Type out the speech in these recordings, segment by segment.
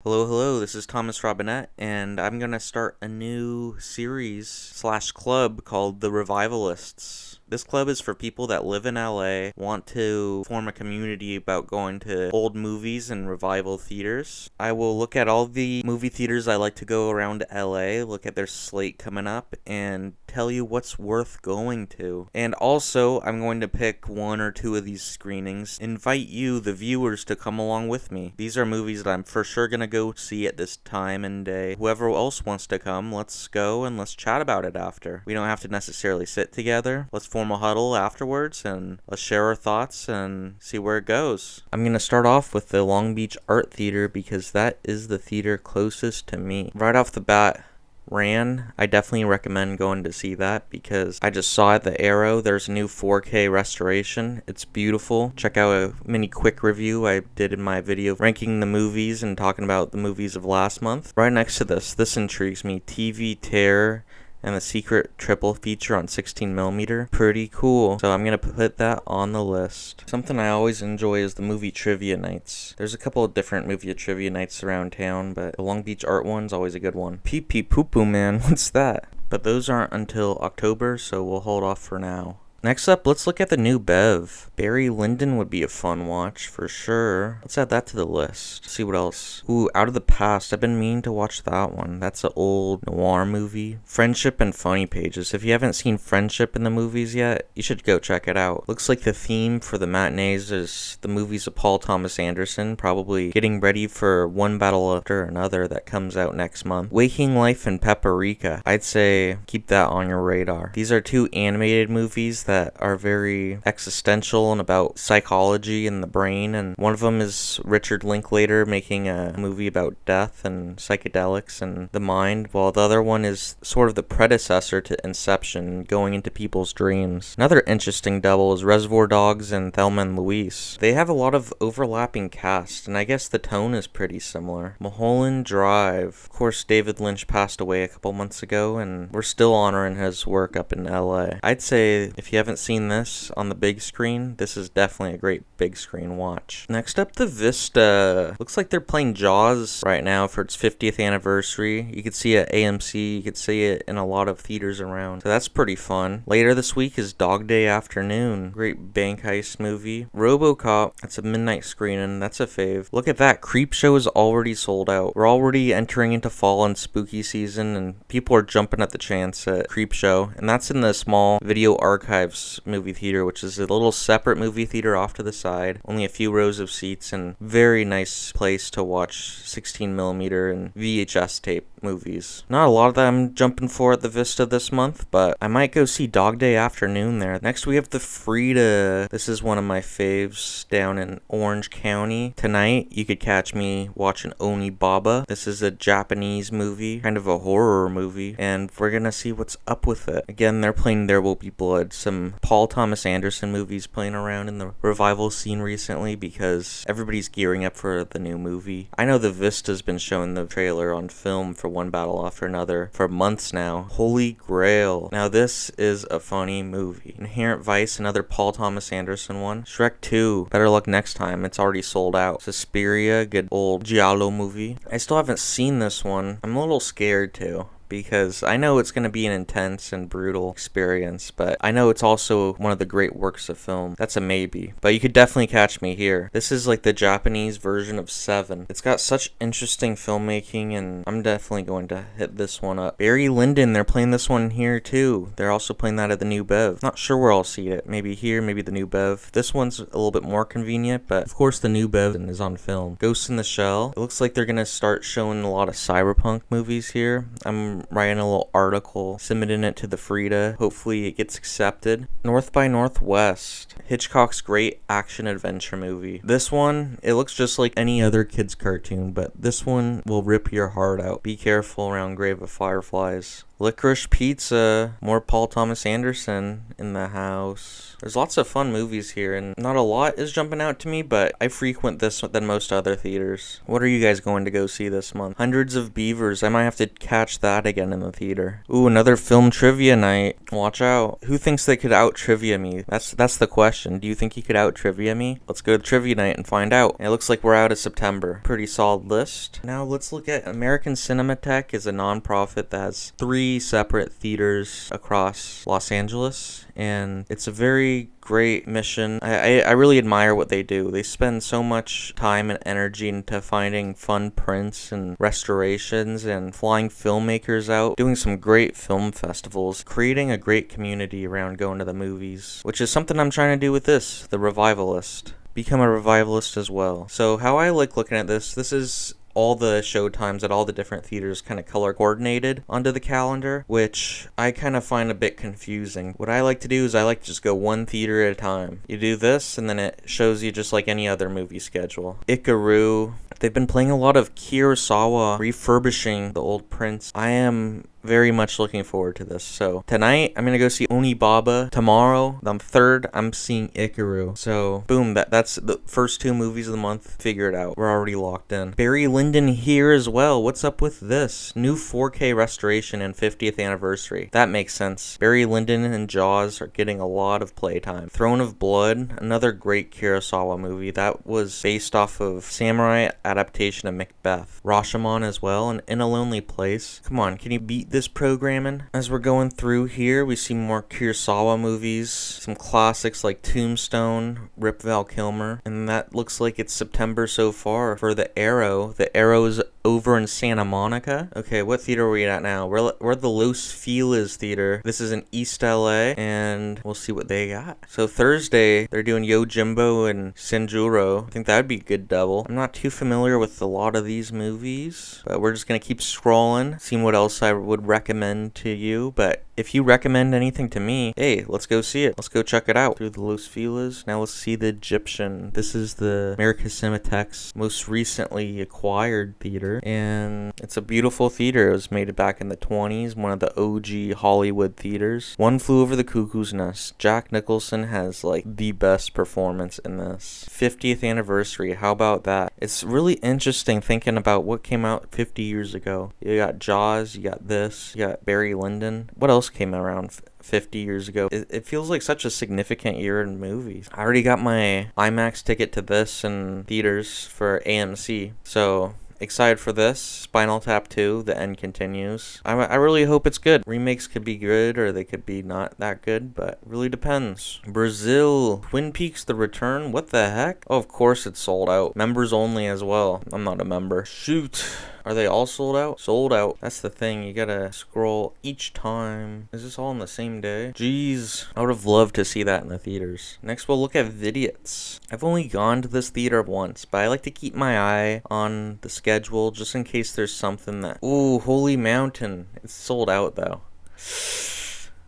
Hello, hello, this is Thomas Robinette, and I'm gonna start a new series slash club called The Revivalists. This club is for people that live in LA, want to form a community about going to old movies and revival theaters. I will look at all the movie theaters I like to go around LA, look at their slate coming up, and tell you what's worth going to. And also, I'm going to pick one or two of these screenings, invite you, the viewers, to come along with me. These are movies that I'm for sure gonna go see at this time and day. Whoever else wants to come, let's go and let's chat about it after. We don't have to necessarily sit together. Let's form a huddle afterwards and let's share our thoughts and see where it goes. I'm gonna start off with the Long Beach Art Theater because that is the theater closest to me. Right off the bat, Ran, I definitely recommend going to see that because I just saw it, the Arrow. There's a new 4K restoration. It's beautiful. Check out a mini quick review I did in my video ranking the movies and talking about the movies of last month. Right next to this intrigues me, TV Terror and the secret triple feature on 16mm. Pretty cool. So I'm gonna put that on the list. Something I always enjoy is the movie trivia nights. There's a couple of different movie trivia nights around town, but the Long Beach Art one's always a good one. Pee Pee Poo Poo Man, what's that? But those aren't until October, so we'll hold off for now. Next up, let's look at the new Bev. Barry Lyndon would be a fun watch, for sure. Let's add that to the list. See what else. Ooh, Out of the Past. I've been meaning to watch that one. That's an old noir movie. Friendship and Funny Pages. If you haven't seen Friendship in the movies yet, you should go check it out. Looks like the theme for the matinees is the movies of Paul Thomas Anderson, probably getting ready for One Battle After Another that comes out next month. Waking Life and Paprika. I'd say keep that on your radar. These are two animated movies that are very existential and about psychology and the brain, and one of them is Richard Linklater making a movie about death and psychedelics and the mind, while the other one is sort of the predecessor to Inception, going into people's dreams. Another interesting double is Reservoir Dogs and Thelma and Louise. They have a lot of overlapping cast, and I guess the tone is pretty similar. Mulholland Drive. Of course, David Lynch passed away a couple months ago, and we're still honoring his work up in LA. I'd say if you haven't seen this on the big screen, this is definitely a great big screen watch. Next up, the Vista. Looks like they're playing Jaws right now for its 50th anniversary. You could see it at AMC, you could see it in a lot of theaters around, so that's pretty fun. Later this week is Dog Day Afternoon. Great bank heist movie. RoboCop, that's a midnight screening, that's a fave. Look at that, Creepshow is already sold out. We're already entering into fall and spooky season, and people are jumping at the chance at Creepshow, and that's in the small Video Archives movie theater, which is a little separate movie theater off to the side, only a few rows of seats, and very nice place to watch 16mm and VHS tape movies. Not a lot of them I'm jumping for at the Vista this month, but I might go see Dog Day Afternoon there. Next we have the Frida. This is one of my faves down in Orange County. Tonight you could catch me watching Oni Baba. This is a Japanese movie, kind of a horror movie, and we're gonna see what's up with it. Again, they're playing There Will Be Blood, some Paul Thomas Anderson movies playing around in the revival scene recently because everybody's gearing up for the new movie. I know the Vista's been showing the trailer on film for One Battle After Another for months now. Holy Grail. Now this is a funny movie. Inherent Vice, another Paul Thomas Anderson one. Shrek 2, better luck next time, it's already sold out. Suspiria, good old giallo movie. I still haven't seen this one. I'm a little scared too, because I know it's going to be an intense and brutal experience, but I know it's also one of the great works of film. That's a maybe, but you could definitely catch me here. This is like the Japanese version of Seven. It's got such interesting filmmaking, and I'm definitely going to hit this one up. Barry Lyndon, they're playing this one here too. They're also playing that at the New Bev. Not sure where I'll see it. Maybe here, maybe the New Bev. This one's a little bit more convenient, but of course the New Bev is on film. Ghost in the Shell. It looks like they're going to start showing a lot of cyberpunk movies here. I'm writing a little article, submitting it to the Frida. Hopefully it gets accepted. North by Northwest. Hitchcock's great action adventure movie. This one, it looks just like any other kid's cartoon, but this one will rip your heart out. Be careful around Grave of Fireflies. Licorice Pizza, more Paul Thomas Anderson in the house. There's lots of fun movies here, and not a lot is jumping out to me, but I frequent this than most other theaters. What are you guys going to go see this month? Hundreds of Beavers. I might have to catch that again in the theater. Ooh, another film trivia night. Watch out. Who thinks they could out-trivia me? That's the question. Do you think you could out-trivia me? Let's go to trivia night and find out. It looks like we're out of September. Pretty solid list. Now let's look at American Cinematheque is a nonprofit that has 3 separate theaters across Los Angeles, and it's a very great mission. I really admire what they do. They spend so much time and energy into finding fun prints and restorations and flying filmmakers out, doing some great film festivals, creating a great community around going to the movies, which is something I'm trying to do with this, The Revivalist. Become a revivalist as well. So how I like looking at this is all the show times at all the different theaters kind of color coordinated onto the calendar, which I kind of find a bit confusing. What I like to do is I like to just go one theater at a time. You do this, and then it shows you just like any other movie schedule. Ikaru. They've been playing a lot of Kurosawa, refurbishing the old prints. I am very much looking forward to this. So tonight I'm gonna go see Onibaba. Tomorrow, the 3rd, I'm seeing Ikaru. So boom, that's the first 2 movies of the month figured out. We're already locked in. Barry Lyndon here as well. What's up with this? New 4K restoration and 50th anniversary. That makes sense. Barry Lyndon and Jaws are getting a lot of playtime. Throne of Blood, another great Kurosawa movie. That was based off of samurai adaptation of Macbeth. Rashomon as well, and In a Lonely Place. Come on, can you beat this programming? As we're going through here, we see more Kurosawa movies, some classics like Tombstone, Rip Val Kilmer, and that looks like it's September so far for The Arrow. The Arrow is over in Santa Monica. Okay, what theater are we at now? We're at the Los Feliz Theater. This is in East LA, and we'll see what they got. So Thursday, they're doing Yojimbo and Senjuro. I think that'd be a good double. I'm not too familiar with a lot of these movies, but we're just gonna keep scrolling, seeing what else I would recommend to you. But if you recommend anything to me, hey, let's go see it. Let's go check it out. Through the Los Feliz. Now let's see The Egyptian. This is the American Cinematheque's most recently acquired theater, and it's a beautiful theater. It was made back in the 20s, one of the OG Hollywood theaters. One Flew Over the Cuckoo's Nest. Jack Nicholson has like the best performance in this. 50th anniversary. How about that? It's really interesting thinking about what came out 50 years ago. You got Jaws, you got this, you got Barry Lyndon. What else came around 50 years ago? It feels like such a significant year in movies. I already got my IMAX ticket to this in theaters for AMC, so excited for this. Spinal Tap 2, The End Continues. I really hope it's good. Remakes could be good or they could be not that good, but it really depends. Brazil, Twin Peaks The Return. What the heck? Oh, of course it's sold out. Members only as well. I'm not a member. Shoot. Are they all sold out? Sold out. That's the thing. You gotta scroll each time. Is this all on the same day? Jeez. I would have loved to see that in the theaters. Next, we'll look at Vidiots. I've only gone to this theater once, but I like to keep my eye on the schedule just in case there's something that... Ooh, Holy Mountain. It's sold out, though.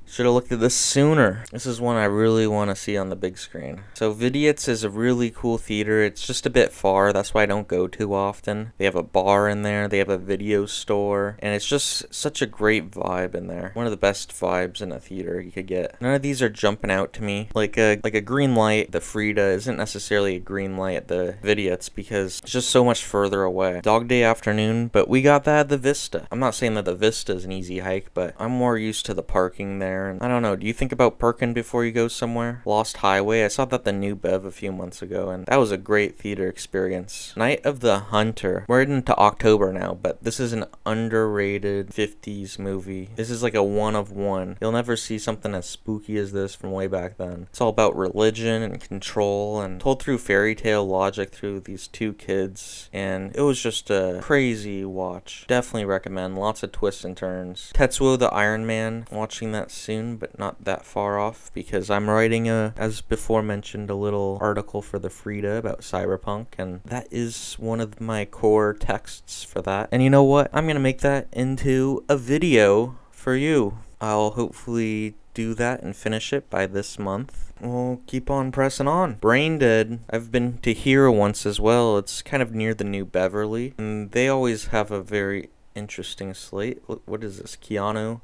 Should have looked at this sooner. This is one I really want to see on the big screen. So Vidiots is a really cool theater. It's just a bit far. That's why I don't go too often. They have a bar in there. They have a video store. And it's just such a great vibe in there. One of the best vibes in a theater you could get. None of these are jumping out to me. Like a green light, the Frida isn't necessarily a green light at the Vidiots because it's just so much further away. Dog Day Afternoon, but we got that at the Vista. I'm not saying that the Vista is an easy hike, but I'm more used to the parking there. And I don't know, do you think about parking before you go somewhere? Lost Highway, I saw that the New Bev a few months ago, and that was a great theater experience. Night of the Hunter. We're into October now, but this is an underrated 50s movie. This is like a one of one. You'll never see something as spooky as this from way back then. It's all about religion and control, and told through fairy tale logic through these 2 kids, and it was just a crazy watch. Definitely recommend. Lots of twists and turns. Tetsuo the Iron Man. Watching that soon, but not that far off because I'm writing as before mentioned, a little article for the Frida about cyberpunk, and that is one of my core texts for that. And you know what? I'm gonna make that into a video for you. I'll hopefully do that and finish it by this month. We'll keep on pressing on. Brain Dead. I've been to here once as well. It's kind of near the New Beverly, and they always have a very interesting slate. What is this? Keanu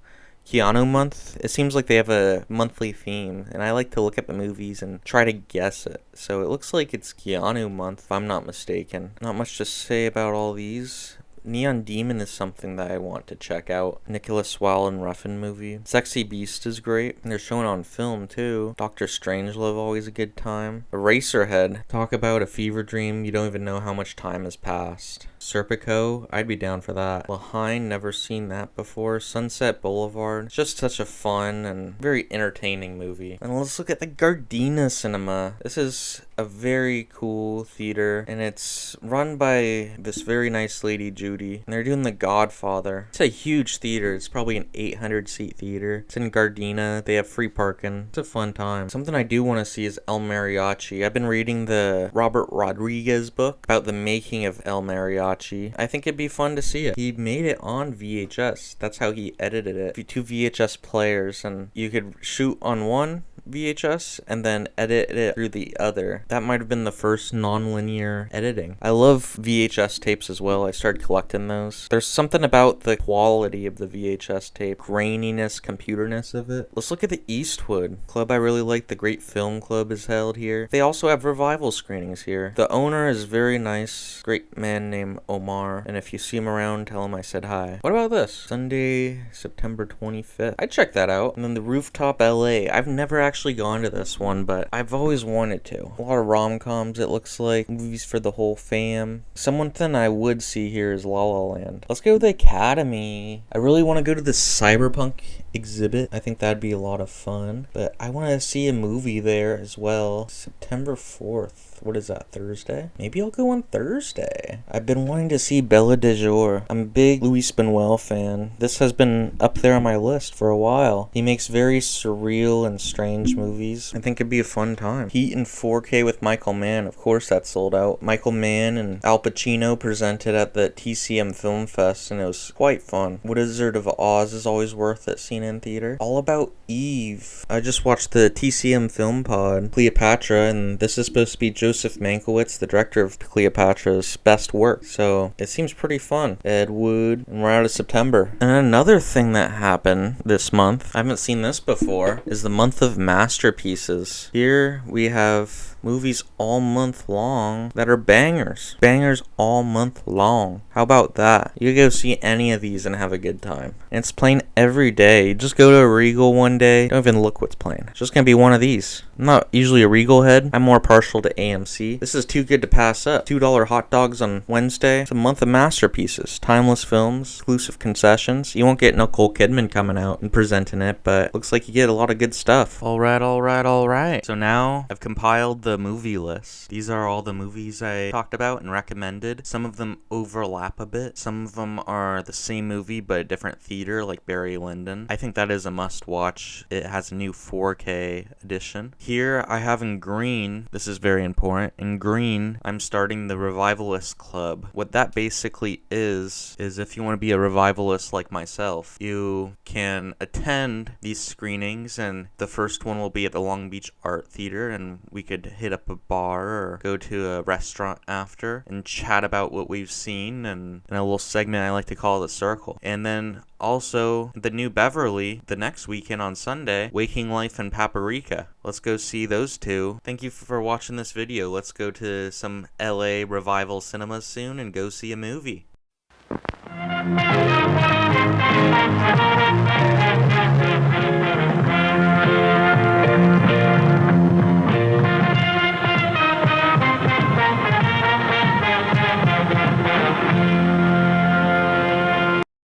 month? It seems like they have a monthly theme, and I like to look at the movies and try to guess it. So it looks like it's Keanu month, if I'm not mistaken. Not much to say about all these. Neon Demon is something that I want to check out. Nicholas Wallin Refn movie. Sexy Beast is great. And they're showing on film too. Doctor Strangelove, always a good time. Eraserhead. Talk about a fever dream. You don't even know how much time has passed. Serpico, I'd be down for that. Lahain, never seen that before. Sunset Boulevard. It's just such a fun and very entertaining movie. And let's look at the Gardena Cinema. This is a very cool theater, and it's run by this very nice lady, Judy. And they're doing The Godfather. It's a huge theater. It's probably an 800-seat theater. It's in Gardena. They have free parking. It's a fun time. Something I do want to see is El Mariachi. I've been reading the Robert Rodriguez book about the making of El Mariachi. I think it'd be fun to see it. He made it on VHS. That's how he edited it. Two VHS players, and you could shoot on one VHS and then edit it through the other. That might have been the first non-linear editing. I love VHS tapes as well. I started collecting those. There's something about the quality of the VHS tape, graininess, computerness of it. Let's look at the Eastwood Club. I really like. The Great Film Club is held here. They also have revival screenings here. The owner is very nice. Great man named Omar. And if you see him around, tell him I said hi. What about this? Sunday, September 25th. I'd check that out. And then the Rooftop LA. I've never actually gone to this one, but I've always wanted to. A lot of rom-coms, it looks like. Movies for the whole fam. Something I would see here is La La Land. Let's go to the Academy. I really want to go to the Cyberpunk exhibit. I think that'd be a lot of fun. But I want to see a movie there as well. September 4th. What is that, Thursday? Maybe I'll go on Thursday. I've been wanting to see Bella de Jour. I'm a big Luis Buñuel fan. This has been up there on my list for a while. He makes very surreal and strange movies. I think it'd be a fun time. Heat in 4K with Michael Mann. Of course that's sold out. Michael Mann and Al Pacino presented at the TCM Film Fest, and it was quite fun. Wizard of Oz is always worth it, seen in theater. All About Eve. I just watched the TCM Film Pod, Cleopatra, and this is supposed to be Joseph Mankiewicz, the director of Cleopatra's best work. So it seems pretty fun. Ed Wood, and we're out of September. And another thing that happened this month, I haven't seen this before, is the month of masterpieces. Here we have movies all month long that are bangers. Bangers all month long. How about that? You go see any of these and have a good time. And it's playing every day. You just go to a Regal one day, don't even look what's playing. It's just gonna be one of these. I'm not usually a Regal head. I'm more partial to AMC. This is too good to pass up. $2 hot dogs on Wednesday. It's a month of masterpieces. Timeless films, exclusive concessions. You won't get Nicole Kidman coming out and presenting it, but looks like you get a lot of good stuff. Alright. So now I've compiled the movie list. These are all the movies I talked about and recommended. Some of them overlap a bit. Some of them are the same movie but a different theater, like Barry Lyndon. I think that is a must watch. It has a new 4K edition. Here I have in green, this is very important, in green I'm starting the Revivalist Club. What that basically is if you want to be a revivalist like myself, you can attend these screenings, and the first one will be at the Long Beach Art Theater, and we could hit up a bar or go to a restaurant after and chat about what we've seen, and in a little segment I like to call The Circle. And then also the New Beverly the next weekend on Sunday, Waking Life and Paprika. Let's go see those two. Thank you for watching this video. Let's go to some LA Revival cinemas soon and go see a movie.